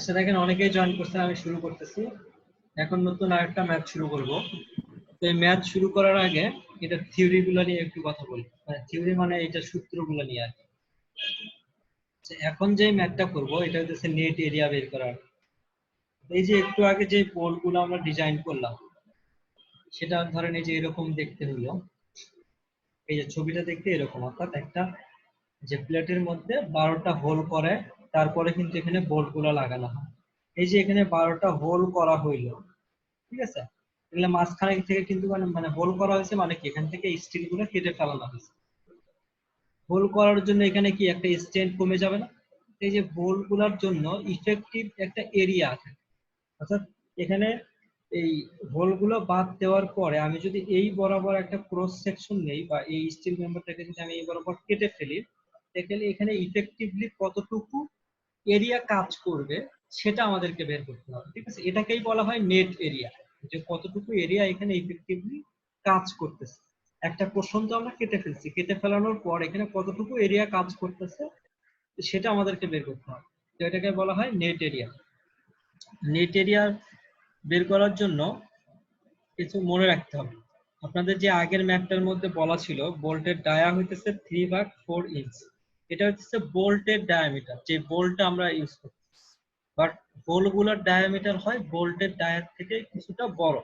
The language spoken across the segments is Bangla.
আচ্ছা দেখেন অনেকেই জয়েন করছে, আমি শুরু করতেছি। এখন নতুন আরেকটা ম্যাথ শুরু করব। তো এই ম্যাথ শুরু করার আগে এটা থিওরি গুলো নিয়ে একটু কথা বলি। থিওরি মানে এটা সূত্রগুলো নিয়ে আর কি। এখন যে ম্যাথটা করব এটা হচ্ছে নেট এরিয়া বের করার। এই যে একটু আগে যে পোলগুলো আমরা ডিজাইন করলাম সেটা ধরেন এই যে এরকম দেখতে হলো। এই যে ছবিটা দেখতে এরকম, অর্থাৎ একটা যে প্লেটের মধ্যে 12টা হোল করে তারপরে কিন্তু এখানে বোল্ট গুলো লাগানো হয়। এই যে এখানে 12টা হোল করা হইলো, ঠিক আছে। এগুলো মাঝখানে থেকে কিন্তু মানে হোল করা হয়েছে, মানে কি এখান থেকে স্টিল গুলো কেটে ফেলানো হয়েছে। হোল করার জন্য এখানে কি একটা স্ট্রেন্থ কমে যাবে না? এই যে হোল গুলার জন্য ইফেক্টিভ একটা এরিয়া আছে, অর্থাৎ এখানে এই হোল গুলো বাদ দেওয়ার পরে আমি যদি এই বরাবর একটা ক্রস সেকশন নেই বা এই স্টিল মেম্বারটাকে যদি আমি এই বরাবর কেটে ফেলি, তাহলে এখানে ইফেক্টিভলি কতটুকু এরিয়া কাজ করবে সেটা আমাদেরকে বের করতে হবে, ঠিক আছে। এটাকেই বলা হয় নেট এরিয়া, যে কতটুকু এরিয়া এখানে ইফেক্টিভলি কাজ করতেছে। একটা পোর্শন তো আমরা কেটে ফেলছি, কেটে ফেলানোর পর এখানে কতটুকু এরিয়া কাজ করতেছে সেটা আমাদেরকে বের করতে হবে। তো এটাকে বলা হয় নেট এরিয়া। নেট এরিয়া বের করার জন্য কিছু মনে রাখতে হবে। আপনাদের যে আগের ম্যাপটার মধ্যে বলা ছিল বোল্টের ডায়া হইতেছে 3/4 ইঞ্চ, এটা হচ্ছে বোল্টের ডায়ামিটার, যে বোল্টটা আমরা ইউজ করি। বাট হোলগুলোর ডায়ামিটার হয় বোল্টের ডায়ার থেকে কিছুটা বড়।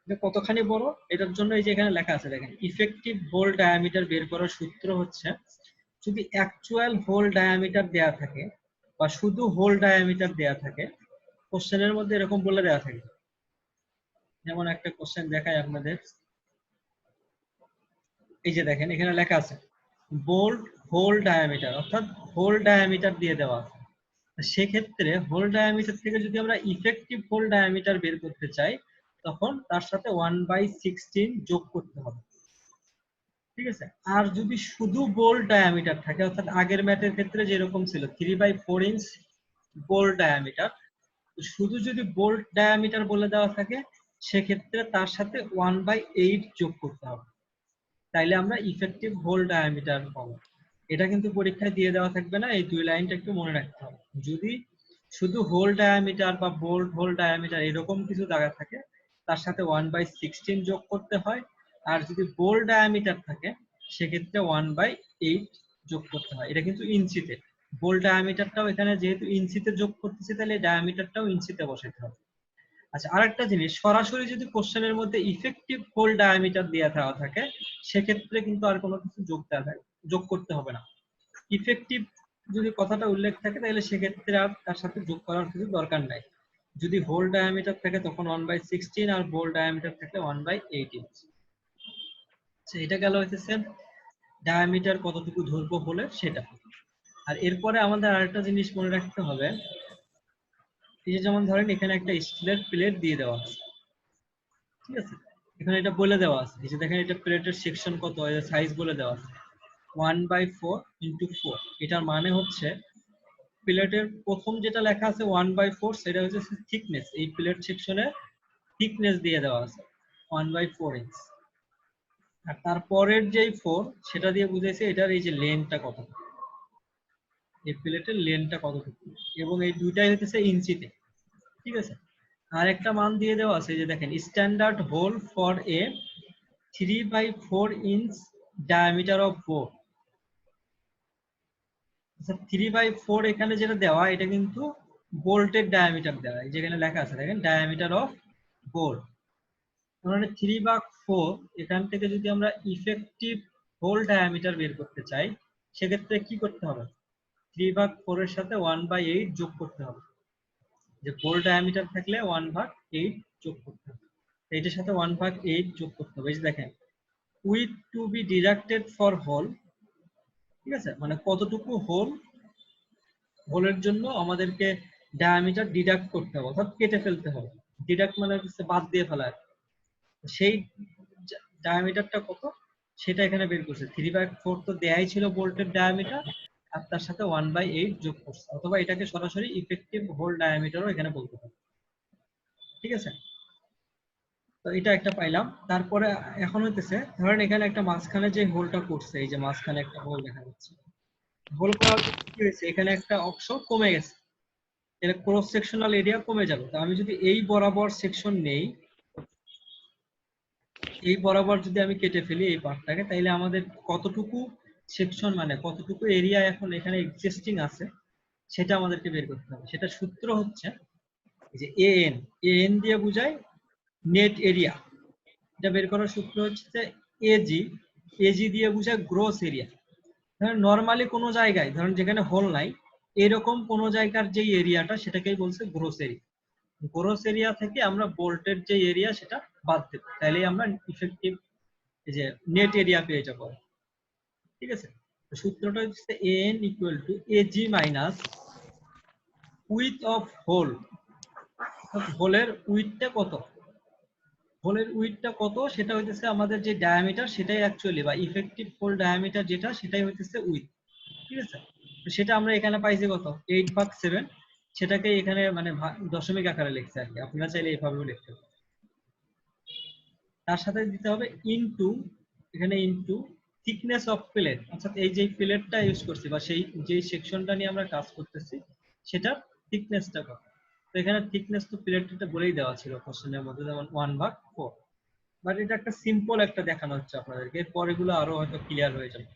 এটা কতখানি বড় এটার জন্য এই যে এখানে লেখা আছে দেখেন, ইফেক্টিভ হোল ডায়ামিটার বের করার সূত্র হচ্ছে যদি অ্যাকচুয়াল হোল ডায়ামিটার দেয়া থাকে বা শুধু হোল ডায়ামিটার দেয়া থাকে, কোশ্চেনের মধ্যে এরকম বলে দেয়া থাকে। যেমন একটা কোশ্চেন দেখাই আপনাদের, এই যে দেখেন এখানে লেখা আছে বোল্ট হোল ডায়ামিটার, অর্থাৎ হোল ডায়ামিটার দিয়ে দেওয়া আছে। সেক্ষেত্রে হোল ডায়ামিটার থেকে যদি আমরা ইফেক্টিভ হোল ডায়ামিটার বের করতে চাই তখন তার সাথে 1/16 যোগ করতে হবে, ঠিক আছে। আর যদি শুধু বোল্ট ডায়ামিটার থাকে, অর্থাৎ আগের ম্যাথের ক্ষেত্রে যেরকম ছিল 3/4 ইঞ্চ বোল্ট ডায়ামিটার, শুধু যদি বোল্ট ডায়ামিটার বলে দেওয়া থাকে সেক্ষেত্রে তার সাথে 1/8 যোগ করতে হবে, তাইলে আমরা ইফেক্টিভ হোল ডায়ামিটার পাবো। এটা কিন্তু পরীক্ষায় দিয়ে দেওয়া থাকবে না, এই দুই লাইনটা একটু মনে রাখতে হবে। যদি শুধু হোল ডায়ামিটার বা বোল্ট হোল ডায়ামিটার এরকম কিছু জায়গা থাকে তার সাথে 1/16 যোগ করতে হয়, আর যদি বোল্ট ডায়ামিটার থাকে সেক্ষেত্রে 1/8 যোগ করতে হয়। এটা কিন্তু ইঞ্চিতে, বোল্ট ডায়ামিটারটাও এখানে যেহেতু ইঞ্চিতে যোগ করতেছি তাহলে ডায়ামিটারটাও ইঞ্চিতে বসাতে হবে। আচ্ছা, আরেকটা জিনিস, সরাসরি যদি কোশ্চেনের মধ্যে ইফেক্টিভ হোল ডায়ামিটার দেওয়া থাকে সেক্ষেত্রে কিন্তু আর কোনো কিছু যোগ করতে হবে না। ইফেক্টিভ যদি কথাটা উল্লেখ থাকে তাহলে সেক্ষেত্রে আর তার সাথে যোগ করার কিছু দরকার নাই। যদি হোল ডায়ামিটার থাকে তখন 1/16 আর বোল্ট ডায়ামিটার থাকলে 1/18। এটা গেল হইতেছে ডায়ামিটার কতটুকু ধরবো হলে সেটা। আর এরপরে আমাদের আরেকটা জিনিস মনে রাখতে হবে, এই যে যেমন ধরেন এখানে একটা স্টিলের প্লেট দিয়ে দেওয়া আছে, ঠিক আছে। এখানে এটা বলে দেওয়া আছে, এই যে দেখেন এটা প্লেটের সেকশন কত, এর সাইজ বলে দেওয়া আছে 1/4 × 4। এটার মানে হচ্ছে প্লেটের প্রথম যেটা লেখা আছে 1/4 সেটা হচ্ছে থিকনেস, এই প্লেট সেকশনের থিকনেস দিয়ে দেওয়া আছে 1/4 ইঞ্চ। আর তারপরের যেই 4 সেটা দিয়ে বুঝাইছে এটার এই যে লেন্থটা কত, এই প্লেটের লেন্থটা কতটুকু, এবং এই দুইটাই হচ্ছে ইঞ্চিতে, ঠিক আছে। আর একটা মান দিয়ে দেওয়া আছে, যে দেখেন standard hole for a 3/4 inch diameter of bore. 3/4 এখানে যেটা দেওয়া এটা কিন্তু বোল্টের ডায়ামিটার দেওয়া, যেখানে লেখা আছে দেখেন ডায়ামিটার অফ বোর। মানে 3/4 এখান থেকে যদি আমরা ইফেক্টিভ হোল ডায়ামিটার বের করতে চাই সেক্ষেত্রে কি করতে হবে, 3/4 এর সাথে 1/8 যোগ করতে হবে। যে হোল ডায়ামিটার থাকলে 1/8 যোগ করতে হবে, এটার সাথে 1/8 যোগ করতে হবে। এই যে দেখেন with to be deducted for hole, ঠিক আছে, মানে কতটুকু হোল, হোলের জন্য আমাদেরকে ডায়ামিটার ডিডাক্ট করতে হবে, অর্থাৎ কেটে ফেলতে হবে। ডিডাক্ট মানে হচ্ছে বাদ দিয়ে ফেলা, সেই ডায়ামিটারটা কত সেটা এখানে বের করছে। 3/4 তো দেয়াই ছিল বোল্টের ডায়ামিটার, আর তার সাথে 1/8 যোগ করছে, অথবা এটাকে সরাসরি ইফেক্টিভ হোল ডায়ামিটারও এখানে বলতে পারি, ঠিক আছে। তো এটা একটা পাইলাম। তারপরে এখন হইতেছে ধরেন এখানে একটা মাঝখানে যে হোলটা করছে, এই যে মাঝখানে একটা হোল দেখা যাচ্ছে, হোল করার কি হয়েছে, এখানে একটা অংশ কমে গেছে, এর ক্রস সেকশনাল এরিয়া কমে যাবে। তো আমি যদি এই বরাবর সেকশন নেই, এই বরাবর যদি আমি কেটে ফেলি এই পার্টটাকে, তাইলে আমাদের কতটুকু সেকশন মানে কতটুকু এরিয়া এখন এখানে এক্সিস্টিং আছে সেটা আমাদেরকে বের করতে হবে। সেটা সূত্র হচ্ছে যে এএন, এএন দিয়ে বোঝায় নেট এরিয়া। এটা বের করার সূত্র হচ্ছে এজি, এজি দিয়ে বোঝায় গ্রোস এরিয়া। ধরেন নরমালি কোনো জায়গায়, ধরেন যেখানে হোল নাই, এরকম কোন জায়গার যে এরিয়াটা সেটাকেই বলছে গ্রোস এরিয়া। গ্রোস এরিয়া থেকে আমরা বোল্টের যে এরিয়া সেটা বাদ দেব, তাহলে আমরা ইফেক্টিভ যে নেট এরিয়া পেয়ে যাবো। ঠিক আছে, সূত্রটা হচ্ছে N equal to a g minus width of hole. হোলের উইথটা কত, হোলের উইথটা কত সেটা হইতেছে আমাদের যে ডায়ামিটার সেটাই অ্যাকচুয়ালি, বা ইফেক্টিভ হোল ডায়ামিটার যেটা সেটাই হইতেছে উইথ। ঠিক আছে, তো সেটা আমরা এখানে পাইছি কত 8/7, সেটাকে এখানে মানে দশমিক আকারে লিখছে আর কি, আপনারা চাইলে এইভাবেও লিখতে পারেন। তার সাথে দিতে হবে ইনটু, এখানে ইনটু থিকনেস অফ প্লেট, অর্থাৎ এই যে প্লেটটা ইউজ করছি বা সেই যে সেকশনটা নিয়ে আমরা কাজ করতেছি সেটার থিকনেসটা কত। তো এখানে থিকনেস তো প্লেটটা বলেই দেওয়া ছিল কোশ্চেনের মধ্যে, যেমন 1/4। বাট এটা একটা সিম্পল একটা দেখানো হচ্ছে আপনাদেরকে, এরপর এগুলো আরো হয়তো ক্লিয়ার হয়ে যাবে।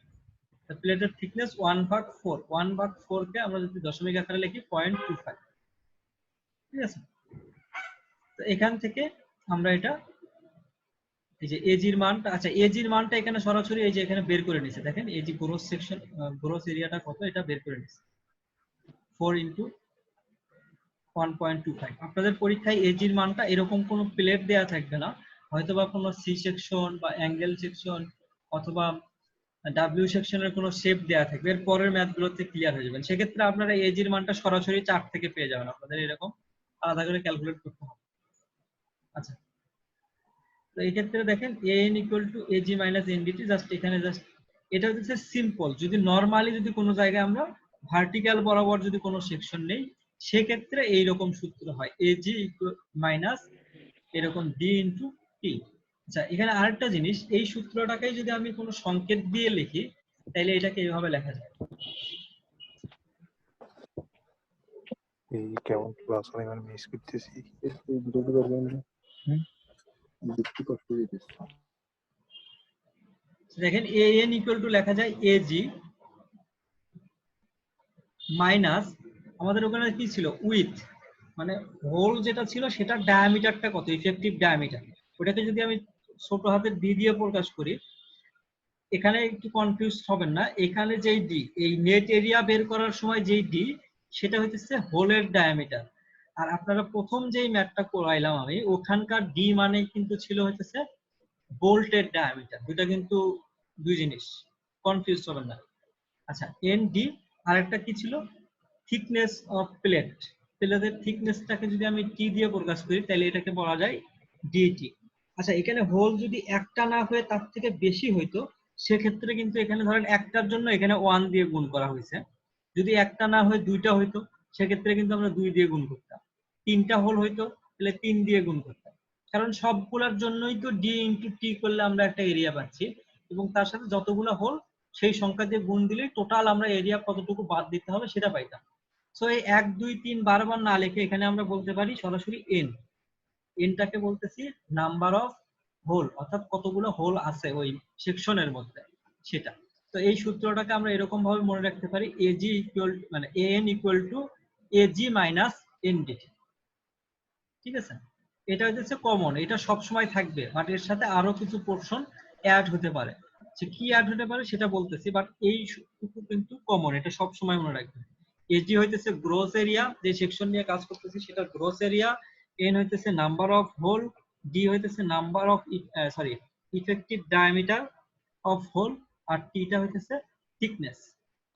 প্লেটের থিকনেস 1/4, 1/4 কে আমরা যদি দশমিক আকারে লিখি 0.25। ঠিক আছে, তো এখান থেকে আমরা এটা এই যে এজির মানটা, আচ্ছা এজির মানটা এখানে সরাসরি এই যে এখানে বের করে নিছে, দেখেন এজি গ্রোস সেকশন, গ্রোস এরিয়াটা কত এটা বের করে নিছে 4 ইনটু 1.25। আপনাদের পরীক্ষায় এজির মানটা এরকম কোনো প্লেট দেয়া থাকবে না, হয়তোবা কোনো সি সেকশন বা অ্যাঙ্গেল সেকশন অথবা ডাব্লিউ সেকশনের কোনো শেপ দেয়া থাকবে, এর পরের ম্যাথগুলোতে ক্লিয়ার হয়ে যাবেন। সেক্ষেত্রে আপনারা এজির মানটা সরাসরি 4 থেকে পেয়ে যাবেন, আপনাদের এরকম আলাদা করে ক্যালকুলেট করতে হবে। আচ্ছা, তো এই ক্ষেত্রে দেখেন an equal to a g minus NDT, just এখানে জাস্ট এটা হচ্ছে সিম্পল। যদি নরমালি যদি কোনো জায়গায় আমরা ভার্টিক্যাল বরাবর যদি কোনো সেকশন নেই, সেক্ষেত্রে এইরকম সূত্র হয় এজি মাইনাস এরকম ডি ইন্টু টি। আচ্ছা, এখানে আরেকটা জিনিস, এই সূত্রটাকে যদি আমি কোনো সংকেত দিয়ে লিখি তাহলে এটাকে এইভাবে লেখা যায়। এই কেমন ক্লাস হয় আমি মিস করতেছি। দেখেন an ইকুয়াল টু লেখা যায় এজি মাইনাস, আমাদের ওখানে কি ছিল উইথ, মানে হোল যেটা ছিল সেটা ডায়ামিটারটা কত, ইফেক্টিভ ডায়ামিটার, ওটাকে যদি আমি ছোট হাতের ডি দিয়ে প্রকাশ করি, এখানে একটু কনফিউজ হবেন না, এখানে যেই ডি এই নেট এরিয়া বের করার সময় যেই ডি সেটা হচ্ছে হোলের ডায়ামিটার। আর আপনারা প্রথম যেই ম্যাথটা করাইলাম আমি, ওখানকার ডি মানে কিন্তু ছিল হচ্ছে বোল্টের ডায়ামিটার। দুটা কিন্তু দুই জিনিস, কনফিউজ হবেন না। আচ্ছা, এন ডি আরেকটা কি ছিল, থিকনেস অফ প্লেট, প্লেটের থিকনেসটাকে যদি আমি টি দিয়ে প্রকাশ করি তাহলে এটাকে বলা যায় ডিটি। আচ্ছা, এখানে হোল যদি একটা না হয়ে তার থেকে বেশি হইতো সেক্ষেত্রে কিন্তু এখানে ধরেন একটার জন্য এখানে 1 দিয়ে গুণ করা হয়েছে, যদি একটা না হয়ে দুইটা হইতো সেক্ষেত্রে কিন্তু আমরা 2 দিয়ে গুণ করতাম, তিনটা হোল হইতো তাহলে 3 দিয়ে গুণ করতাম, কারণ সবগুলোর জন্যই তো ডি ইন্টু টি করলে আমরা একটা এরিয়া পাচ্ছি, এবং তার সাথে যতগুলো হোল সেই সংখ্যা দিয়ে গুণ দিলে টোটাল আমরা এরিয়া কতটুকু বাদ দিতে হবে সেটা পাইতাম। সো এই 1 2 3 বারবার না লিখে এখানে আমরা বলতে পারি সরাসরি এন, এনটাকে বলতেছি নাম্বার অফ হোল, অর্থাৎ কতগুলো হোল আছে ওই সেকশনের মধ্যে সেটা। তো এই সূত্রটাকে আমরা এরকম ভাবে মনে রাখতে পারি এজি ইকুয়াল মানে N equal to a g minus NDT. ঠিক আছে, এটা হচ্ছে কমন, এটা সব সময় থাকবে, বাট এর সাথে আরো কিছু পোরশন অ্যাড হতে পারে, সে কি অ্যাড হতে পারে সেটা বলতেছি, বাট এই কিন্তু কমন, এটা সব সময় মনে রাখবেন। এজি হইতেছে গ্রোস এরিয়া, যে সেকশন নিয়ে কাজ করতেছি সেটা গ্রোস এরিয়া, এন হইতেছে নাম্বার অফ হোল, ডি হইতেছে number of sorry effective diameter of hole, আর টিটা হইতেছে থিকনেস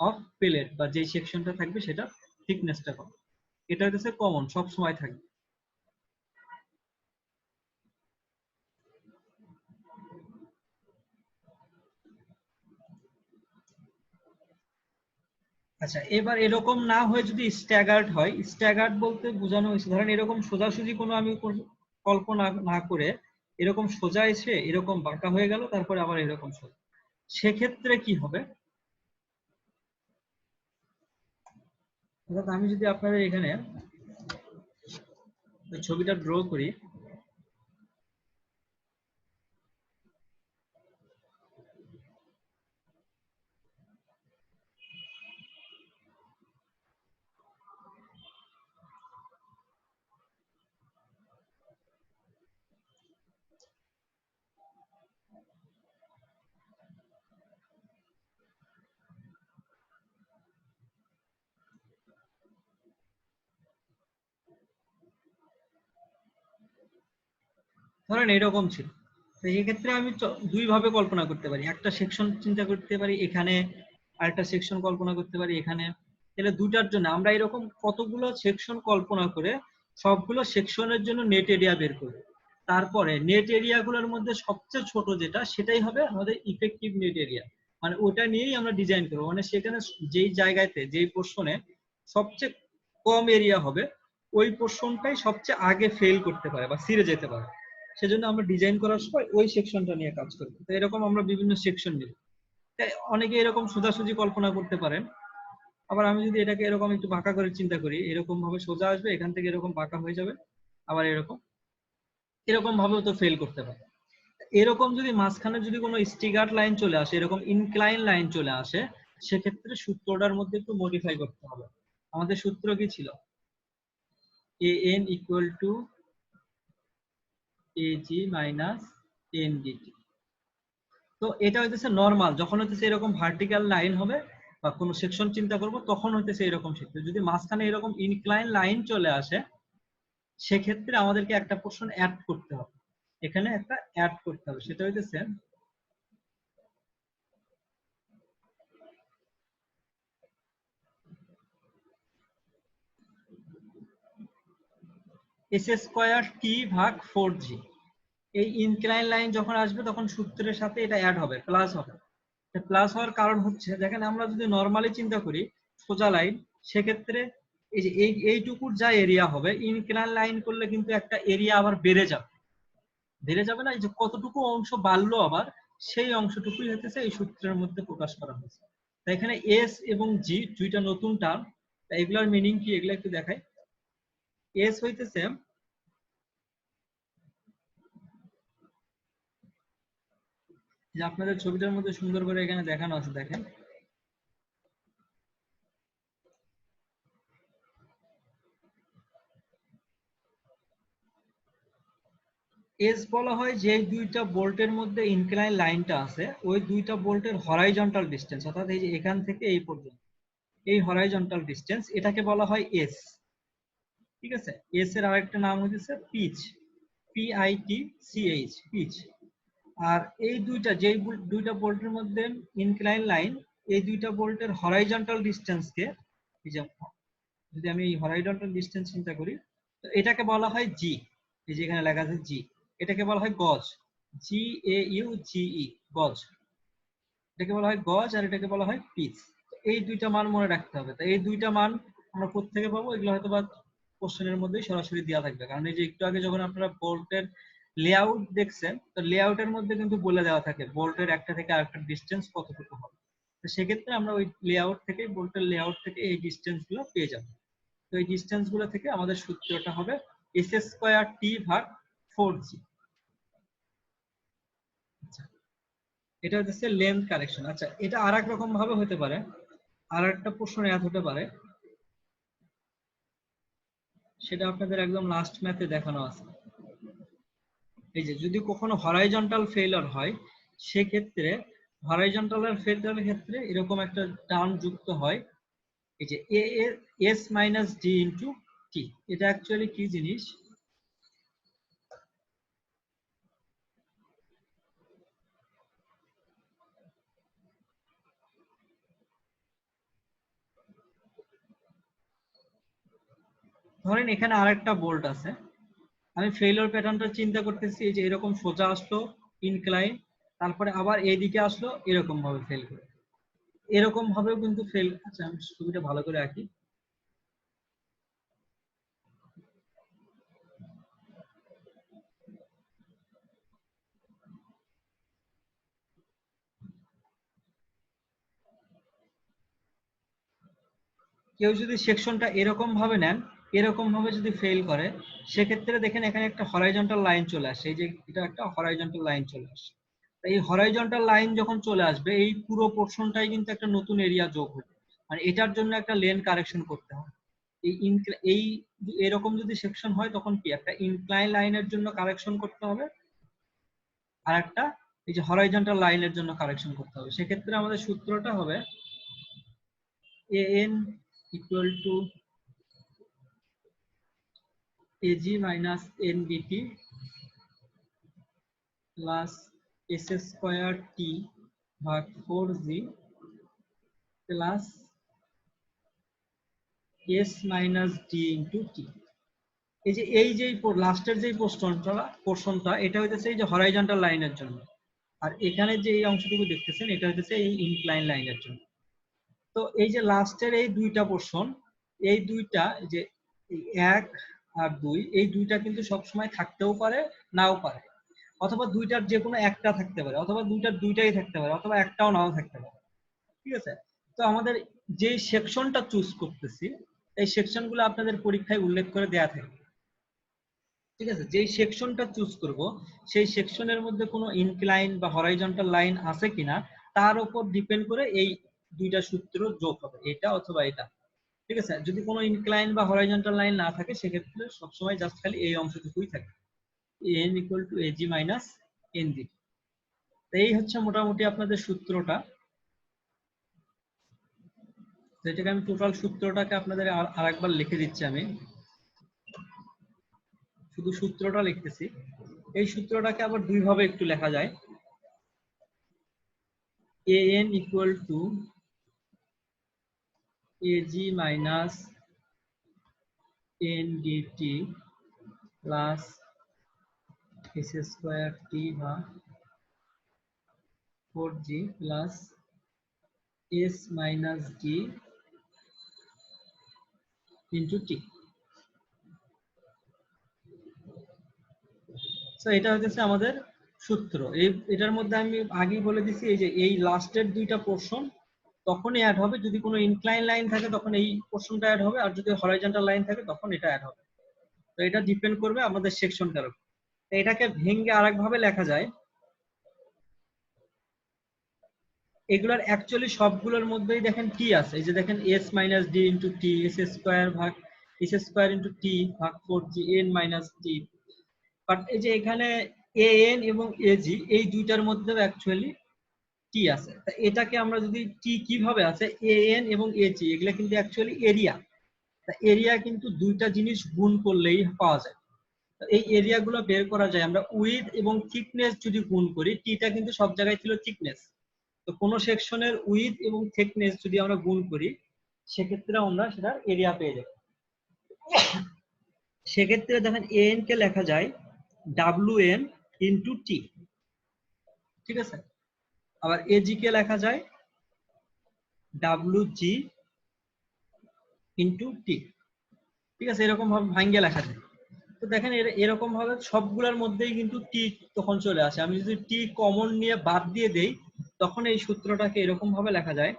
অফ প্লেট বা যে সেকশনটা থাকবে সেটা থিকনেসটা কত। এটা হইতেছে কমন, সব সময় থাকবে। আচ্ছা, এবার এরকম না হয়ে যদি স্ট্যাগার্ড হয়, স্ট্যাগার্ড বলতে বোঝানো হয়েছে ধরেন এরকম সোজাসুজি কোনো আমি কল্পনা না করে এরকম সোজা এসে এরকম বাঁকা হয়ে গেল, তারপরে আবার এরকম সোজা, সেক্ষেত্রে কি হবে, অর্থাৎ আমি যদি আপনাদের এখানে ছবিটা ড্র করি। ধরেন এরকম ছিল, তো এই ক্ষেত্রে আমি দুই ভাবে কল্পনা করতে পারি। একটা সেকশন চিন্তা করতে পারি এখানে, আর একটা সেকশন কল্পনা করতে পারি এখানে। তাহলে দুটার জন্য আমরা এরকম কতগুলো সেকশন কল্পনা করে সবগুলো সেকশনের জন্য নেট এরিয়া বের করব। তারপরে নেট এরিয়া গুলোর মধ্যে সবচেয়ে ছোট যেটা, সেটাই হবে আমাদের ইফেক্টিভ নেট এরিয়া। মানে ওটা নিয়েই আমরা ডিজাইন করবো। মানে সেখানে যেই জায়গাতে যেই পোর্শনে সবচেয়ে কম এরিয়া হবে, ওই পোর্শনটাই সবচেয়ে আগে ফেল করতে পারে বা ছিঁড়ে যেতে পারে। সেজন্য আমরা ডিজাইন করার সময় ওই সেকশনটা নিয়ে কাজ করবো। তো এরকম আমরা বিভিন্ন সেকশন নিব। অনেকে এরকম সোজাসুজি কল্পনা করতে পারেন। আবার আমি যদি এটাকে এরকম একটু বাঁকা করে চিন্তা করি, এরকম ভাবে সোজা আসবে, এখান থেকে এরকম বাঁকা হয়ে যাবে, আবার এরকম এরকম ভাবেও তো ফেল করতে পারে। এরকম যদি মাঝখানে যদি কোনো স্টিগার্ড লাইন চলে আসে, এরকম ইনক্লাইন লাইন চলে আসে, সেক্ষেত্রে সূত্রটার মধ্যে একটু মডিফাই করতে হবে। আমাদের সূত্র কি ছিল? an equal to ag minus ndt। তো এটা হইতেছে নরমাল, যখন হইতেছে এরকম ভার্টিক্যাল লাইন হবে বা কোনো সেকশন চিন্তা করব, তখন হইতেছে এরকম ক্ষেত্রে। যদি মাঝখানে এরকম ইনক্লাইন লাইন চলে আসে, সেক্ষেত্রে আমাদেরকে একটা পোর্শন অ্যাড করতে হবে। এখানে একটা অ্যাড করতে হবে, সেটা হইতেছে এস স্কোয়ার টি ভাগ 4g। এই ইনক্লাইন লাইন যখন আসবে তখন সূত্রের সাথে এটা অ্যাড হবে, প্লাস হবে। প্লাস হওয়ার কারণ হচ্ছে, দেখেন আমরা যদি নর্মালি চিন্তা করি সোজা লাইন, সেক্ষেত্রে এই যে এইটুকুর যা এরিয়া হবে, ইনক্লাইন লাইন করলে কিন্তু একটা এরিয়া আবার বেড়ে যাবে। বেড়ে যাবে না, এই যে কতটুকু অংশ বাড়লো আবার, সেই অংশটুকুই হচ্ছে এই সূত্রের মধ্যে প্রকাশ করা হয়েছে। তাই এখানে এস এবং জি দুইটা নতুন টার্ম। এগুলোর মিনিং কি, এগুলো একটু দেখাই। এস হইতেছে, যে আপনাদের ছবিটার মধ্যে সুন্দর করে এখানে দেখানো আছে, দেখেন এস বলা হয় যে দুইটা বোল্টের মধ্যে ইনক্লাইন লাইনটা আছে, ওই দুইটা বোল্টের হরাইজন্টাল ডিস্টেন্স, অর্থাৎ এই যে এখান থেকে এই পর্যন্ত এই হরাইজন্টাল ডিস্টেন্স, এটাকে বলা হয় এস। ঠিক আছে, এস এর আরেকটা নাম হচ্ছে পিচ, PITCH, পিচ। আর এই দুইটা যেই দুইটা বোল্টের মধ্যে ইনক্লাইন লাইন, এই দুইটা বোল্টের হরাইজন্টাল ডিস্টেন্সকে, এই যে যদি আমি হরাইজন্টাল ডিস্টেন্স চিন্তা করি, তো এটাকে বলা হয় জি। এই যে এখানে লেখা আছে জি, এটাকে বলা হয় গজ, GAUGE, গজ। এটাকে বলা হয় গজ, আর এটাকে বলা হয় পিচ। এই দুইটা মান মনে রাখতে হবে। তো এই দুইটা মান আমরা কোত্থেকে পাবো? এগুলো হয়তো বা কোশ্চেনের মধ্যেই সরাসরি দেওয়া থাকবে, কারণ এই যে একটু আগে যখন আপনারা বোল্টের লেআউট দেখছেন, তো লেআউটের মধ্যে কিন্তু বলে দেওয়া থাকে বোল্টের একটা থেকে আরেকটা ডিস্টেন্স কতটুকু হবে। তো সেক্ষেত্রে আমরা ওই লেআউট থেকে, বোল্টের লেআউট থেকে এই ডিস্টেন্স গুলো পেয়ে যাবো। তো এই ডিস্টেন্স গুলো থেকে আমাদের সূত্রটা হবে এস স্কোয়ার টি ভাগ 4g। এটা হচ্ছে লেন্থ কারেকশন। আচ্ছা, এটা আর এক রকম ভাবে হতে পারে, আর একটা প্রশ্ন এত হতে পারে, সেটা আপনাদের একদম লাস্ট ম্যাথে দেখানো আছে। এই যে যদি কখনো হরাইজন্টাল ফেইলার হয়, সেক্ষেত্রে হরাইজন্টাল ফেইলারের ক্ষেত্রে এরকম একটা টার্ম যুক্ত হয়, এই যে S minus D into T. এটা অ্যাকচুয়ালি কি জিনিস? ধরেন এখানে আরেকটা বোল্ট আছে, আমি ফেইলিওর প্যাটার্নটা চিন্তা করতেছি, এই যে এরকম সোজা আসলো ইনক্লাইন, তারপরে আবার এইদিকে আসলো এরকম ভাবে ফেল করে, এরকম ভাবেও কিন্তু ফেল। আচ্ছা, আমি ছবিটা ভালো করে আঁকি। কেউ যদি সেকশনটা এরকম ভাবে নেন, এরকম ভাবে যদি ফেল করে, সেক্ষেত্রে দেখেন এখানে একটা হরাইজন্টাল লাইন চলে আসে, এই যে এটা একটা হরাইজন্টাল লাইন চলে আসে। এই হরাইজন্টাল লাইন যখন চলে আসবে, এই পুরো পোর্শনটাই কিন্তু একটা নতুন এরিয়া যোগ হবে, মানে এটার জন্য একটা লেন কারেকশন করতে হবে। এই এরকম যদি সেকশন হয় তখন কি একটা ইনক্লাইন লাইনের জন্য কারেকশন করতে হবে, আর একটা এই যে হরাইজন্টাল লাইনের জন্য কারেকশন করতে হবে। সেক্ষেত্রে আমাদের সূত্রটা হবে an equal to ag minus ndt plus s square t ভাগ 4g plus s minus d into t। এই যে লাস্টের যে পোর্শনটা এটা হইতেছে এই যে হরাইজন্টাল লাইনের জন্য, আর এখানে যে এই অংশটুকু দেখতেছেন এটা হইতেছে এই ইনক্লাইন লাইনের জন্য। তো এই যে লাস্টের এই দুইটা পোর্শন, এই দুইটা যে এক আর দুই, এই দুইটা কিন্তু সবসময় থাকতেও পারে নাও পারে, অথবা দুইটার যে কোনো একটা থাকতে পারে, অথবা দুইটার দুইটাই থাকতে পারে, অথবা একটাও নাও থাকতে পারে। ঠিক আছে, তো আমাদের যে সেকশনটা চুজ করতেছি, এই সেকশনগুলো আপনাদের পরীক্ষায় উল্লেখ করে দেয়া থাকে। ঠিক আছে, যেই সেকশনটা চুজ করব সেই সেকশনের মধ্যে কোনো ইনক্লাইন বা হরাইজন্টাল লাইন আছে কিনা তার উপর ডিপেন্ড করে এই দুইটা সূত্র যোগ হবে, এটা অথবা এটা। ঠিক আছে, যদি কোনো ইনক্লাইন বা হরাইজন্টাল লাইন না থাকে সেক্ষেত্রে সবসময় জাস্ট খালি এই অংশটুকুই থাকে, n equal to ag minus ndt। এই হচ্ছে মোটামুটি আপনাদের সূত্রটা। যেটাকে আমি টোটাল সূত্রটাকে আপনাদের আরেকবার লিখে দিচ্ছি, আমি শুধু সূত্রটা লিখতেছি। এই সূত্রটাকে আবার দুই ভাবে একটু লেখা যায়, an equal to ag minus ndt plus s square t by 4g plus s minus d into t। So এটা হচ্ছে আমাদের সূত্র। এটার মধ্যে আমি আগেই বলে দিছি, এই যে এই লাস্টের দুইটা পোর্শন তখনই অ্যাড হবে, যদি কোনো ইনক্লাইন লাইন থাকে তখন এই পোর্শনটা অ্যাড হবে, আর যদি হরাইজন্টাল লাইন থাকে তখন এটা অ্যাড হবে। তো এটা ডিপেন্ড করবে আমাদের সেকশনটার উপর। এটাকে ভেঙে আরেক ভাবে লেখা যায়, এগুলোর অ্যাকচুয়ালি সবগুলোর মধ্যেই দেখেন টি আছে, এই যে দেখেন s minus D into T, S square ভাগ এস স্কোয়ার ইন্টু টি ভাগ 4g n minus T. But এই যে এখানে an এবং ag এই দুইটার মধ্যেও অ্যাকচুয়ালি টি আছে। তা এটাকে আমরা যদি টি কিভাবে আছে, an এবং ag এগুলা কিন্তু অ্যাকচুয়ালি এরিয়া। তা এরিয়া কিন্তু দুইটা জিনিস গুণ করলেই পাওয়া যায়। এই এরিয়া গুলো বের করা যায় আমরা উইথ এবং থিকনেস যদি গুণ করি, টিটা কিন্তু সব জায়গায় ছিল থিকনেস। তো কোন সেকশনের উইথ এবং থিকনেস যদি আমরা গুণ করি সেক্ষেত্রে আমরা সেটা এরিয়া পেয়ে যাব। সেক্ষেত্রে দেখেন an কে লেখা যায় wn ইন্টু টি। ঠিক আছে, আবার ag কে লেখা যায় wg ইন্টু টি। ঠিক আছে, এরকম ভাবে ভাঙ্গে লেখা যায়। তো দেখেন এরকম ভাবে সবগুলোর মধ্যেই কিন্তু টি তখন চলে আসে। আমি যদি টি কমন নিয়ে বাদ দিয়ে দেই তখন এই সূত্রটাকে এরকম ভাবে লেখা যায়,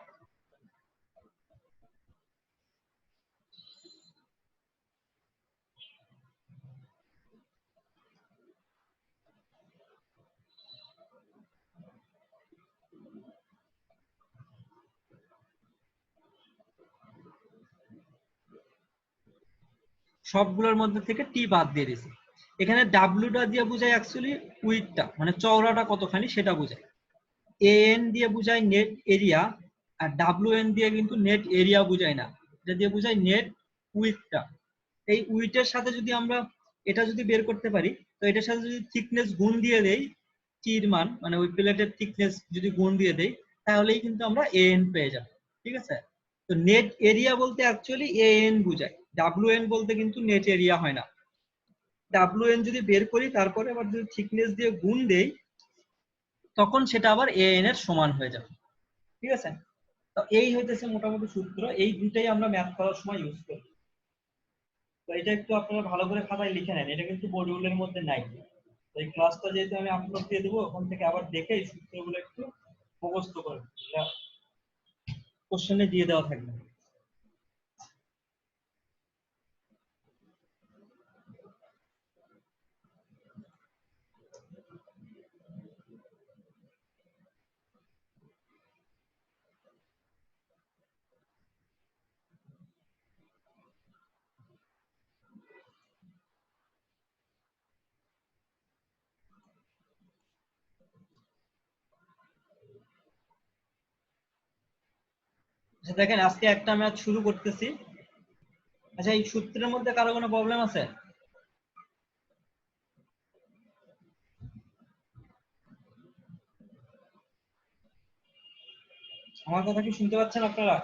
সবগুলোর মধ্যে থেকে টি বাদ দিয়ে দিয়েছি। এখানে ডাব্লিউটা দিয়ে বোঝায় অ্যাকচুয়ালি উইথটা, মানে চওড়াটা কতখানি সেটা বোঝায়। an দিয়ে বোঝায় নেট এরিয়া, আর wn দিয়ে কিন্তু নেট এরিয়া বোঝায় না, এটা দিয়ে বোঝায় নেট উইথটা। এই উইথের সাথে যদি আমরা এটা যদি বের করতে পারি, তো এটার সাথে যদি থিকনেস গুণ দিয়ে দেই, টির মান মানে ওই প্লেটের থিকনেস যদি গুণ দিয়ে দেই, তাহলেই কিন্তু আমরা an পেয়ে যাব। ঠিক আছে, তো নেট এরিয়া বলতে অ্যাকচুয়ালি an বোঝায়, wn বলতে কিন্তু নেট এরিয়া হয় না। wn যদি বের করি তারপরে আবার যদি থিকনেস দিয়ে গুণ দেই তখন সেটা আবার an এর সমান হয়ে যাবে। ঠিক আছে, তো এই হইতেছে মোটামুটি সূত্র, এই দুটাই আমরা ম্যাথ করার সময় ইউজ করি। তো এটা একটু আপনারা ভালো করে খাতায় লিখে নেন, এটা কিন্তু মডিউলের মধ্যে নাই। তো এই ক্লাসটা যেহেতু আমি আপলোড দিয়ে দেবো, ওখান থেকে আবার দেখে এই সূত্রগুলো একটু মুখস্থ করে কোশ্চেনে দিয়ে দেওয়া থাকবে। আচ্ছা দেখেন আজকে একটা ম্যাথ শুরু করতেছি। আচ্ছা এই সূত্রের মধ্যে কারো কোনো প্রবলেম আছে? আমার কথা কি শুনতে পাচ্ছেন আপনারা?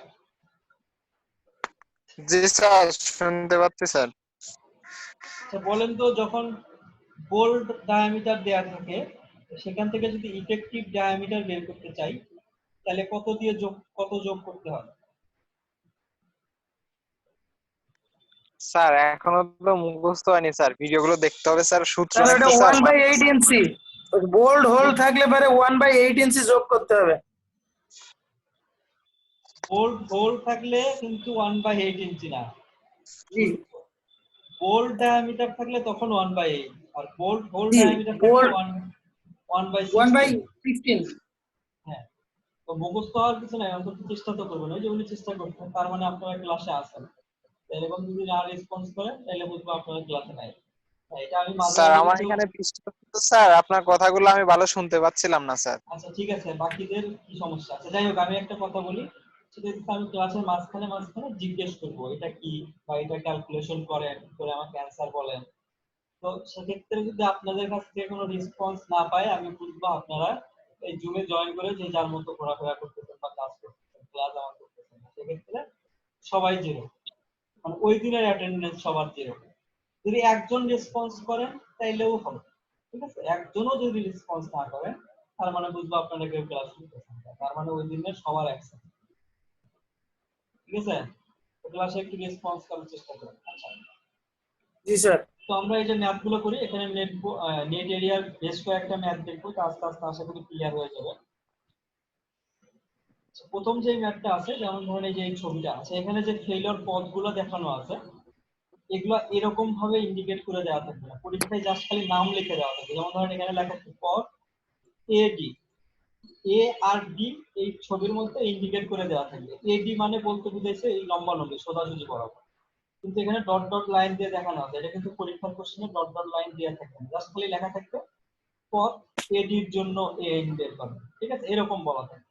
জি স্যার, শুনতে পাচ্ছি স্যার। আচ্ছা বলেন তো, যখন বোল্ড ডায়ামিটার দেয়া থাকে সেখান থেকে যদি ইফেক্টিভ ডায়ামিটার বের করতে চাই তাহলে কত যোগ করতে হবে? স্যার এখনো তো মুখস্থ হয়নি স্যার, ভিডিওগুলো দেখতে হবে স্যার, সূত্র স্যার আছে ওটা স্যার। 1/8 ইঞ্চি বোল্ড হোল থাকলে পরে 1/8 ইঞ্চি যোগ করতে হবে। বোল্ড হোল থাকলে কিন্তু 1/8 ইঞ্চি না, জি বোল্ড ডায়ামিটার থাকলে তখন 1/8, আর বোল্ড হোল জি ডায়ামিটার থাকলে বোল্ড 1/16। 1/16। হ্যাঁ, তো মুখস্থ হওয়ার কিছু নাই, অন্তত চেষ্টা তো করবেন। ওই যে উনি চেষ্টা করছেন, তার মানে আপনারা ক্লাসে আসেন। এরকম যদি না রেসপন্স করেন তাহলে বুঝবো আপনারা ক্লাসে নাই। এটা আমি মাঝে স্যার মাঝে আমার কিন্তু। এখানে বৃষ্টি হচ্ছে স্যার, আপনার কথাগুলো আমি ভালো শুনতে পাচ্ছিলাম না স্যার। আচ্ছা ঠিক আছে, বাকিদের কি সমস্যা আছে? যাই হোক, আমি একটা কথা বলি, সেটা হচ্ছে আমি ক্লাসের মাঝখানে মাঝখানে জিজ্ঞেস করবো এটা কি বা এটা ক্যালকুলেশন করেন করে আমাকে অ্যান্সার বলেন। তো সেক্ষেত্রে যদি আপনাদের কাছ থেকে কোনো রেসপন্স না পাই, আমি বুঝবো আপনারা এই জুমে জয়েন করে যে যার মতো ঘোরাফেরা করতেছেন বা কাজ করতেছেন, ক্লাস আমার করতেছেন না। সেক্ষেত্রে সবাই জিরো, মানে ওই দিনের অ্যাটেন্ডেন্স সবার জিরো। যদি একজন রেসপন্স করেন তাইলেও হবে, ঠিক আছে? একজনও যদি রেসপন্স না করেন তার মানে বুঝবো আপনারা কেউ ক্লাস করতেছেন না, তার মানে ওই দিনের সবার অ্যাবসেন্ট। ঠিক আছে, তো ক্লাসে একটু রেসপন্স করার চেষ্টা করুন। আচ্ছা, জি স্যার। তো আমরা এই যে ম্যাথ গুলো করি, এখানে নেট এরিয়ার বেশ কয়েকটা ম্যাথ দেখবো, তো আস্তে আস্তে আশা করি ক্লিয়ার হয়ে যাবে। প্রথম যে ম্যাথটা আছে, যেমন ধরুন এই যে এই ছবিটা আছে, এখানে যে ফেইলিওর পথগুলো দেখানো আছে এগুলো এরকম ভাবে ইন্ডিকেট করে দেওয়া থাকবে না, পরীক্ষায় জাস্ট খালি নাম লিখে দেওয়া থাকবে। যেমন ধরেন এখানে লেখা আছে পথ এডি, এ আর ডি এই ছবির মধ্যে ইন্ডিকেট করে দেওয়া থাকবে। এডি মানে বলতে বুঝাইছে এই লম্বা লম্বি সোজাসুজি বরাবর, কিন্তু এখানে ডট ডট লাইন দিয়ে দেখানো আছে। এটা কিন্তু পরীক্ষার কোশ্চেনে ডট ডট লাইন দিয়ে থাকবে না, জাস্ট খালি লেখা থাকবে পথ এডির জন্য এ বের করবে, ঠিক আছে? এরকম বলা থাকে।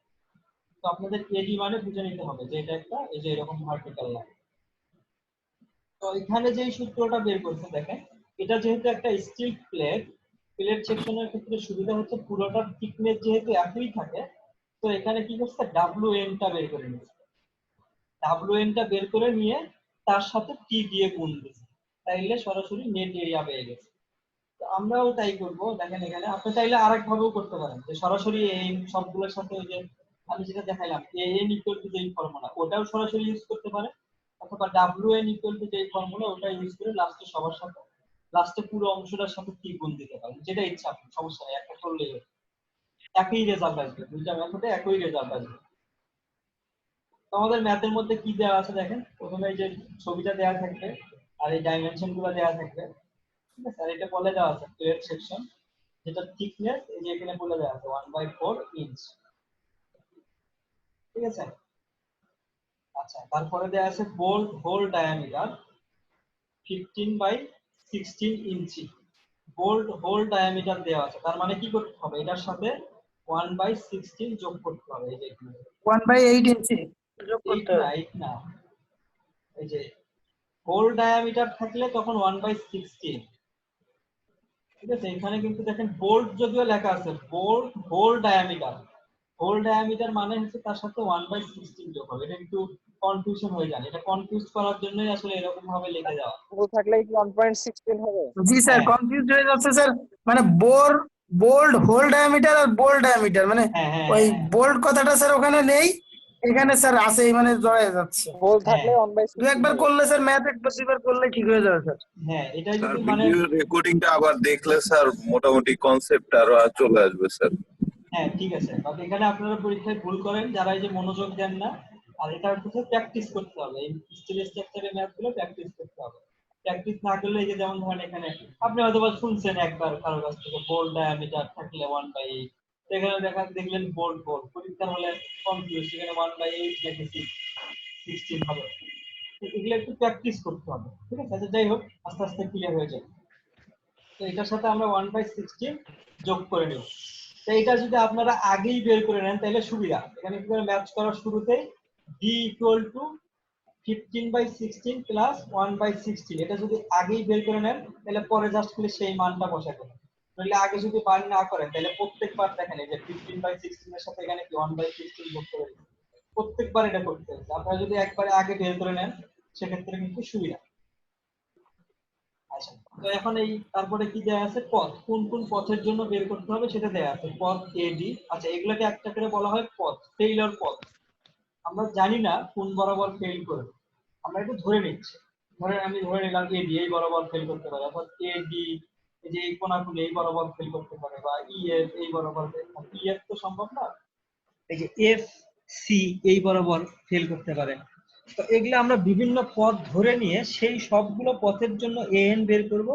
তো আপনাদের এডি মানে বুঝে নিতে হবে যে এটা একটা এই যে এরকম ভার্টিক্যাল লাইন। তো এখানে যে সূত্রটা বের করতে দেখেন, এটা যেহেতু একটা স্টিল প্লেট, প্লেট সেকশনের ক্ষেত্রে সুবিধা হচ্ছে পুরোটার থিকনেস যেহেতু একই থাকে, তো এখানে কি করছে WN টা বের করে নিয়েছে। WN টা বের করে নিয়ে তার সাথে টি দিয়ে গুণ দিয়েছে, তাইলে সরাসরি নেট এরিয়া পেয়ে গেছে। তো আমরাও তাই করব। দেখেন এখানে আপনি চাইলে আরেক ভাবেও করতে পারেন, যে সরাসরি এই সবগুলোর সাথে ওই যে আমি যেটা দেখাইলাম AN ইকুয়াল টু যেই ফর্মুলা ওটাও সরাসরি ইউজ করতে পারেন, অথবা WN ইকুয়াল টু যেই ফর্মুলা ওটা ইউজ করে লাস্টে সবার সাথে লাস্টে পুরো অংশটার সাথে কি গুণ দিতে পারেন, যেটা ইচ্ছা আপনার, সমস্যা নেই, একটা করলেই হবে। একই রেজাল্ট আসবে, দুইটা মেথডে একই রেজাল্ট আসবে। তো আমাদের ম্যাথের মধ্যে কি দেওয়া আছে দেখেন, প্রথমে এই যে ছবিটা দেওয়া থাকবে আর এই ডাইমেনশন গুলো দেওয়া থাকবে, ঠিক আছে? আর এটা বলে দেওয়া আছে প্লেট সেকশন, যেটা থিকনেস এই যে এখানে বলে দেওয়া আছে 1/4 ইঞ্চ, ঠিক আছে? আচ্ছা, তারপরে দেওয়া আছে বোল্ট হোল ডায়ামিটার 15/16 ইঞ্চি। বোল্ট হোল ডায়ামিটার দেওয়া আছে, তার মানে কি করতে হবে, এটার সাথে 1/16 যোগ করতে হবে। এই যে এখানে 1/8 ইঞ্চি যোগ 8 করতে না, হবে। 8 না, এই যে হোল ডায়ামিটার থাকলে তখন 1/16, ঠিক আছে? এখানে কিন্তু দেখেন বোল্ট যদিও লেখা আছে, bolt hole diameter, hole diameter মানে হচ্ছে তার সাথে 1/16 যোগ হবে। এটা একটু কনফিউশন হয়ে যায়, এটা কনফিউজ করার জন্যই আসলে এরকম ভাবে লিখে দেওয়া। ও থাকলে কি 1.16 হবে? জি স্যার, হ্যাঁ কনফিউজ হয়ে যাচ্ছে স্যার। মানে বোল্ড হোল ডায়ামিটার আর বোল্ড ডায়ামিটার মানে হ্যাঁ হ্যাঁ ওই হ্যাঁ বোল্ড কথাটা স্যার ওখানে নেই, এখানে স্যার আছে, মানে জড়ায় যাচ্ছে। হোল হ্যাঁ থাকলে দু 1/16 একবার হবে। করলে স্যার, ম্যাথ একবার দুইবার করলে ঠিক হয়ে যাবে স্যার। হ্যাঁ, এটাই স্যার যদি মানে। ভিডিও রেকর্ডিংটা আবার দেখলে স্যার মোটামুটি কনসেপ্ট আরো চলে আসবে স্যার। হ্যাঁ ঠিক আছে, বাট এখানে আপনারা পরীক্ষায় ভুল করেন যারা এই যে মনোযোগ দেন না। আর এটা হচ্ছে প্র্যাকটিস করতে হবে, এই স্টিল স্ট্রাকচারের ম্যাথ গুলো প্র্যাকটিস করতে হবে। প্র্যাকটিস না করলে এই যে যেমন ধরেন এখানে আপনি হয়তো বা শুনছেন একবার কারোর কাছ থেকে বোল্ড ডায়ামিটার থাকলে 1/8, এখানে দেখলেন বোল্ড বোল্ড, পরীক্ষার হলে কনফিউজ, এখানে 1/8 নাকি 16 হবে। এগুলো একটু প্র্যাকটিস করতে হবে, ঠিক আছে? আচ্ছা যাই হোক, আস্তে আস্তে ক্লিয়ার হয়ে যাবে। তো এটার সাথে আমরা 1/16 যোগ করে নেব। তো এটা যদি আপনারা আগেই বের করে নেন তাহলে সুবিধা, এখানে কি করে ম্যাচ করার শুরুতেই d ইকুয়াল টু 15/16 প্লাস 1/16। এটা যদি আগেই বের করে নেন তাহলে পরে জাস্ট খালি সেই মানটা বসাতে হবে। তাহলে আগে যদি বার না করেন তাহলে প্রত্যেকবার দেখেন এই যে 15/16 এর সাথে এখানে কি 1/16 যোগ করে দিচ্ছি। প্রত্যেকবার এটা করতে হবে। আপনারা যদি একবারে আগে বের করে নেন সেক্ষেত্রে কিন্তু সুবিধা। আচ্ছা, তো এখন এই তারপরে কি দেয়া আছে, পথ কোন কোন পথের জন্য বের করতে হবে সেটা দেয়া আছে, পথ এ ডি। আচ্ছা, এগুলোকে একটা করে বলা হয় পথ, ফেইলিওর পথ। আমরা জানি না কোন বরাবর ফেল করবে, আমরা একটু ধরে নিচ্ছি। আমি ধরে নিলাম এ ডি এই বরাবর ফেল করতে পারে, অর্থাৎ এ ডি এই যে এই কোণাকুণি এই বরাবর ফেল করতে পারে, বা ই এফ এই বরাবর, ই এফ তো সম্ভব না, এই যে এফ সি এই বরাবর ফেল করতে পারে। তো এগুলো আমরা বিভিন্ন পথ ধরে নিয়ে সেই সবগুলো পথের জন্য এএন বের করব।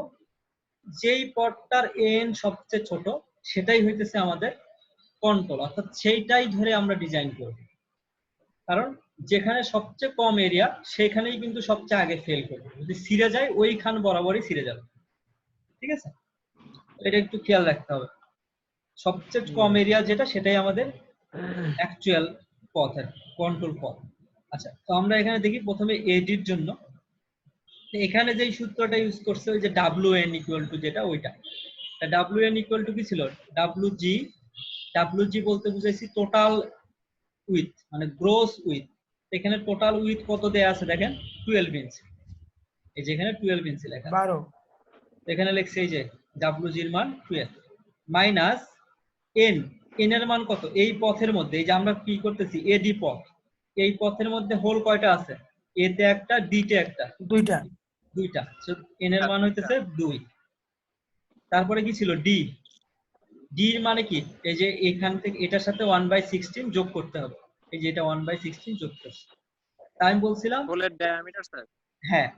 যেই পথটার এএন সবচেয়ে ছোট সেটাই হইতেছে আমাদের কন্ট্রোল, অর্থাৎ সেইটাই ধরে আমরা ডিজাইন করব। কারণ যেখানে সবচেয়ে কম এরিয়া সেখানেই কিন্তু সবচেয়ে আগে ফেল করবে, যদি ছিঁড়ে যায় ওইখান বরাবরই ছিঁড়ে যাবে। ঠিক আছে, এটা একটু খেয়াল রাখতে হবে। সবচেয়ে কম এরিয়া যেটা সেটাই আমাদের অ্যাকচুয়াল পথ, কন্ট্রোল পথ। আচ্ছা, তো আমরা এখানে দেখি প্রথমে এডির জন্য এখানে যেই সূত্রটা ইউজ করছে ওই যে WN ইকুয়াল টু যেটা ওইটা। WN ইকুয়াল টু কি ছিল, WG বলতে বুঝাইছি টোটাল উইথ, মানে গ্রোস উইথ। এখানে টোটাল উইথ কত দেয়া আছে দেখেন, 12 ইঞ্চি। এই যে এখানে 12 ইঞ্চি লেখা আছে, 12। এখানে লিখছে এই যে WG এর মান 12 মাইনাস N এর মান কত, এই পথের মধ্যে এই যে আমরা কি করতেছি এডি পথ, এই পথের মধ্যে হোল কয়টা আছে, এ তে একটা ডি তে একটা, দুইটা। এন এর মান হইতেছে 2। তারপরে কি ছিল ডি, ডি এর মানে কি, এই যে এখান থেকে এটার সাথে 1/16 যোগ করতে হবে, এই যে এটা 1/16 যোগ করছে। তাই আমি বলছিলাম হোলের ডায়ামিটার স্যার। হ্যাঁ,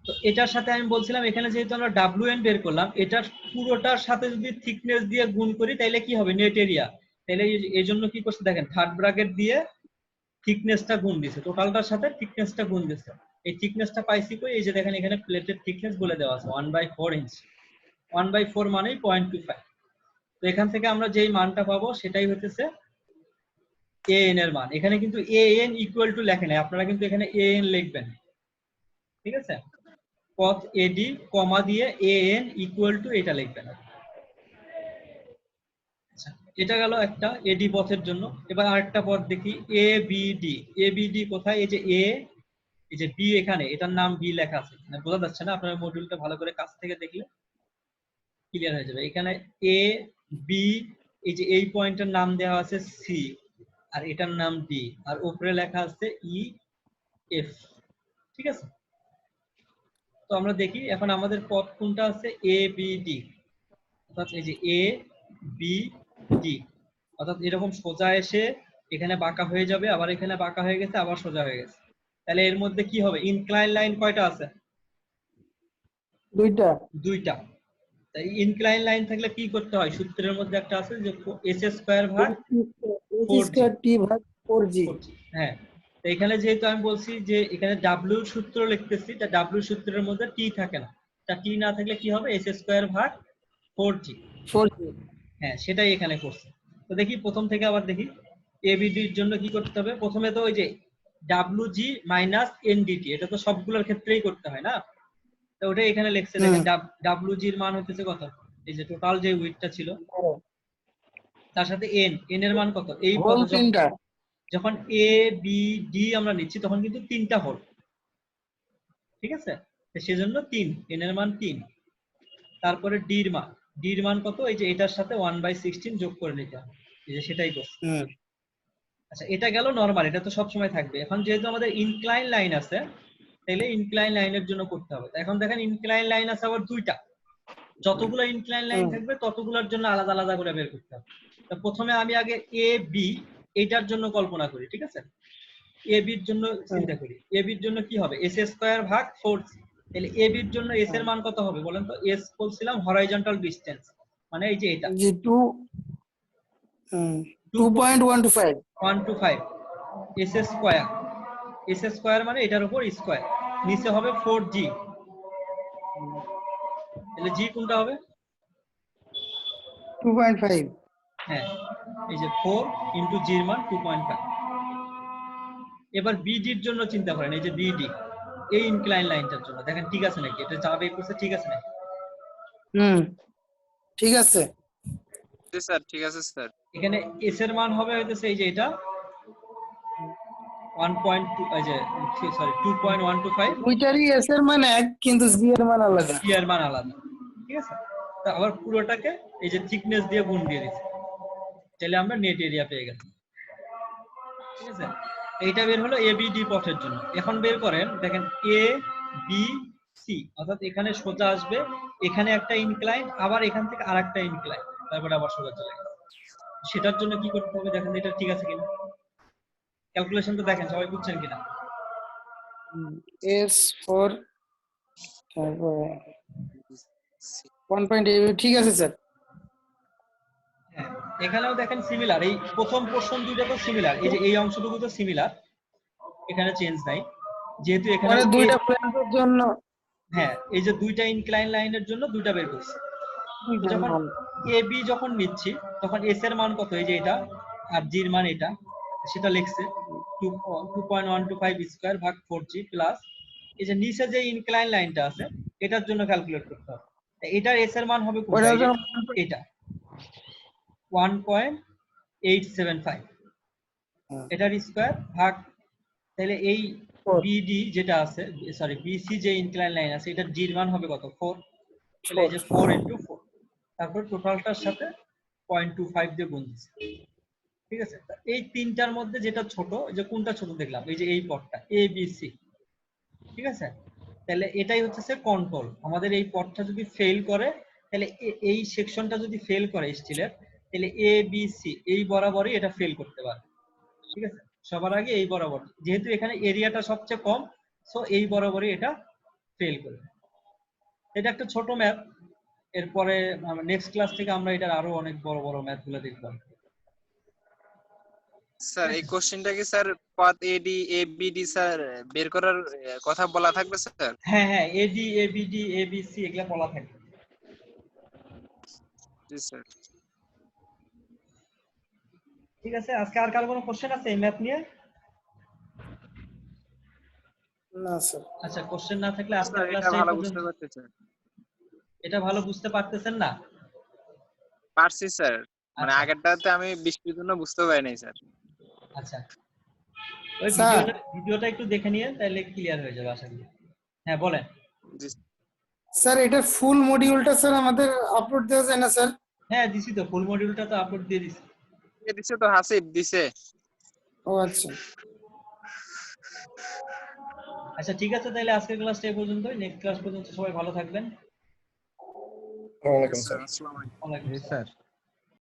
তো এটার সাথে আমি বলছিলাম এখানে যেহেতু আমরা WN বের করলাম, এটার পুরোটার সাথে যদি থিকনেস দিয়ে গুণ করি তাহলে কি হবে, নেট এরিয়া। তাহলে এই জন্য কি করছে দেখেন, থার্ড ব্র্যাকেট দিয়ে থিকনেসটা গুণ দিছে, টোটালটার সাথে থিকনেসটা গুণ দিছে। এই থিকনেসটা পাইছি কই, এই যে দেখেন এখানে প্লেটের থিকনেস বলে দেওয়া আছে 1/4 ইঞ্চি। 1/4 মানেই 0.25। তো এখান থেকে আমরা যেই মানটা পাবো সেটাই হতেছে AN এর মান। এখানে কিন্তু AN ইকুয়াল টু লেখে নাই, আপনারা কিন্তু এখানে AN লিখবেন। ঠিক আছে, পথ এডি কমা দিয়ে AN ইকুয়াল টু এটা লিখবেন। আচ্ছা, এটা গেল একটা এডি পথের জন্য। এবার আরেকটা পথ দেখি ABD। ABD কোথায়, এই যে এ, এই যে বি, এখানে এটার নাম বি লেখা আছে, মানে বোঝা যাচ্ছে না, আপনার মডিউলটা ভালো করে কাছ থেকে দেখলে ক্লিয়ার হয়ে যাবে। এখানে এ বি, এই যে এই পয়েন্টের নাম দেওয়া আছে সি, আর এটার নাম ডি, আর উপরে লেখা আছে ই এফ। ঠিক আছে, তো আমরা দেখি এখন আমাদের পথ কোনটা আছে, এ বি ডি, অর্থাৎ এই যে এ বি ডি, অর্থাৎ এরকম সোজা এসে এখানে বাঁকা হয়ে যাবে, আবার এখানে বাঁকা হয়ে গেছে, আবার সোজা হয়ে গেছে। তাহলে এর মধ্যে কি হবে, ইনক্লাইন লাইন কয়টা আছে, দুইটা। তাই ইনক্লাইন লাইন থাকলে কি করতে হয়, সূত্রের মধ্যে একটা আছে যে s² ভাগ 4g। হ্যাঁ, তো এখানে যেহেতু আমি বলছি যে এখানে W সূত্র লিখতেছি, তা W সূত্রের মধ্যে টি থাকে না, তা টি না থাকলে কি হবে, s² ভাগ 4g। হ্যাঁ, সেটাই এখানে করছে। তো দেখি প্রথম থেকে আবার দেখি, ABD এর জন্য কি করতে হবে, প্রথমে তো ওই যে WG মাইনাস NDT, এটা তো সবগুলোর ক্ষেত্রেই করতে হয় না, তো ওটা এখানে লিখছে দেখেন WG এর মান হচ্ছে কত, এই যে টোটাল যে উইডথটা ছিল তার সাথে n এর মান কত, এই হোল তিনটা। যখন A B D আমরা নিচ্ছি তখন কিন্তু তিনটা হোল। ঠিক আছে, তো সেজন্য 3, n এর মান 3। তারপরে D এর মান কত, এই যে এটার সাথে 1/16 যোগ করে নিতে হবে, এই যে সেটাই করছি। আচ্ছা, এটা গেল নরমাল, এটা তো সব সময় থাকবে। এখন যেহেতু আমাদের ইনক্লাইন লাইন আছে তাহলে ইনক্লাইন লাইনের জন্য করতে হবে। এখন দেখেন ইনক্লাইন লাইন আছে আবার দুইটা, যতগুলো ইনক্লাইন লাইন থাকবে ততগুলোর জন্য আলাদা আলাদা করে বের করতে হবে। তো প্রথমে আমি আগে এ বি এইটার জন্য কল্পনা করি। ঠিক আছে, এ বির জন্য চিন্তা করি, এ বির জন্য কি হবে, s² ভাগ 4c। তাহলে এ বির জন্য s এর মান কত হবে বলেন তো, s বলছিলাম হরাইজন্টাল ডিসটেন্স, মানে এই যে এটা 2.125 125 s² মানে এটার উপর স্কয়ার, নিচে হবে 4g। তাহলে জি কোনটা হবে, 2.5। হ্যাঁ, এই যে 4 ইনটু জি এর মান 2.5। এবার বিডির জন্য চিন্তা করেন, এই যে বিডি এই ইনক্লাইন লাইনটার জন্য দেখেন ঠিক আছে নাকি, এটা যা বের করছে ঠিক আছে নাকি? ঠিক আছে। জি স্যার ঠিক আছে স্যার। এখানে এস এর মান হবে হইতেছে এই যে এটা 1.2 এই যে সরি 2.125, দুইটারই এস এর মান এক কিন্তু জি এর মান আলাদা। জি এর মান আলাদা, ঠিক আছে? তা আবার পুরোটাকে এই যে থিকনেস দিয়ে গুণ দিয়ে দিচ্ছি, তাহলে আমরা নেট এরিয়া পেয়ে গেছি, ঠিক আছে? এইটা বের হলো এ বি ডি পথের জন্য। এখন বের করেন, দেখেন এ বি সি, অর্থাৎ এখানে সোজা আসবে, এখানে একটা ইনক্লাইন, আবার এখান থেকে আরেকটা ইনক্লাইন, তারপরে আবার সোজা চলে গেছে। সেটার জন্য কি করতে হবে দেখেন এটা ঠিক আছে কিনা, ক্যালকুলেশনটা দেখেন সবাই বুঝছেন কিনা। এস ফোর তারপরে 1.8 ঠিক আছে স্যার। হ্যাঁ, এখানেও দেখেন সিমিলার, এই প্রথম পোরশন দুইটা তো সিমিলার, এই যে এই অংশটুকু তো সিমিলার, এখানে চেঞ্জ নাই, যেহেতু এখানে মানে দুইটা প্লেনের জন্য হ্যাঁ এই যে দুইটা ইনক্লাইন লাইনের জন্য দুইটা বের করছি। যখন এ বি যখন নিচ্ছি তখন এস এর মান কত, এই যে এটা, আর জি এর মান এটা, সেটা লিখছে 2.125 স্কয়ার ভাগ 4g প্লাস এই যে নিচে যে ইনক্লাইন লাইনটা আছে এটার জন্য ক্যালকুলেট করতে হবে। এটার এস এর মান হবে কোনটা, এই যে এটা 1.875, এটার স্কয়ার ভাগ, তাহলে এই বিডি যেটা আছে সরি বিসি যে ইনক্লাইন লাইন আছে এটার জি এর মান হবে কত 4, তাহলে এই যে 4 × 4, তারপর টোটালটার সাথে 0.25 দিয়ে গুণ দিচ্ছি, ঠিক আছে? এই তিনটার মধ্যে যেটা ছোট, যে কোনটা ছোট দেখলাম, এই যে এই পথটা এ বি সি, ঠিক আছে? তাহলে এটাই হচ্ছে কন্ট্রোল, আমাদের এই পথটা যদি ফেল করে, তাহলে এই সেকশনটা যদি ফেল করে স্টিলের, তাহলে এ বি সি এই বরাবরই এটা ফেল করতে পারে, ঠিক আছে? সবার আগে এই বরাবর, যেহেতু এখানে এরিয়াটা সবচেয়ে কম, সো এই বরাবরই এটা ফেল করবে। এটা একটা ছোট ম্যাথ, এরপরে নেক্সট ক্লাস থেকে আমরা এটার আরো অনেক বড় বড় ম্যাথ গুলো দেখব। স্যার এই কোশ্চেনটা কি স্যার পথ এডি এবিডি স্যার বের করার কথা বলা থাকবে স্যার? হ্যাঁ হ্যাঁ, এডি এবিডি এবিসি এগুলা বলা থাকে। জি স্যার। ঠিক আছে, আজকে আর কারো কোনো কোশ্চেন আছে এই ম্যাথ নিয়ে? না স্যার। আচ্ছা, কোশ্চেন না থাকলে আজকে স্যার এটা ক্লাসটা এই ভালো পর্যন্ত। বুঝতে পারতেছেন? এটা ভালো বুঝতে পারতেছেন না? পারছি স্যার, মানে আচ্ছা আগেরটাতে আমি বৃষ্টির জন্য বুঝতে পারি নাই স্যার। আচ্ছা, ওই স্যার ভিডিওটা একটু দেখে নিয়ে তাহলে ক্লিয়ার হয়ে যাবে আশা করি। হ্যাঁ বলেন। জি স্যার এটা ফুল মডিউলটা স্যার আমাদের আপলোড দেওয়া যায় না স্যার? হ্যাঁ দিছি তো, ফুল মডিউলটা তো আপলোড দিয়ে দিছি। দিছে তো, হাসিব দিছে। ও আচ্ছা। আচ্ছা ঠিক আছে, তাহলে আজকের ক্লাসটা এই পর্যন্তই, নেক্সট ক্লাস পর্যন্ত সবাই ভালো থাকবেন। ওয়ালাইকুম আসসালাম। আসসালামু আলাইকুম। ওয়ালাইকুম জি আসসালাম। স্যার।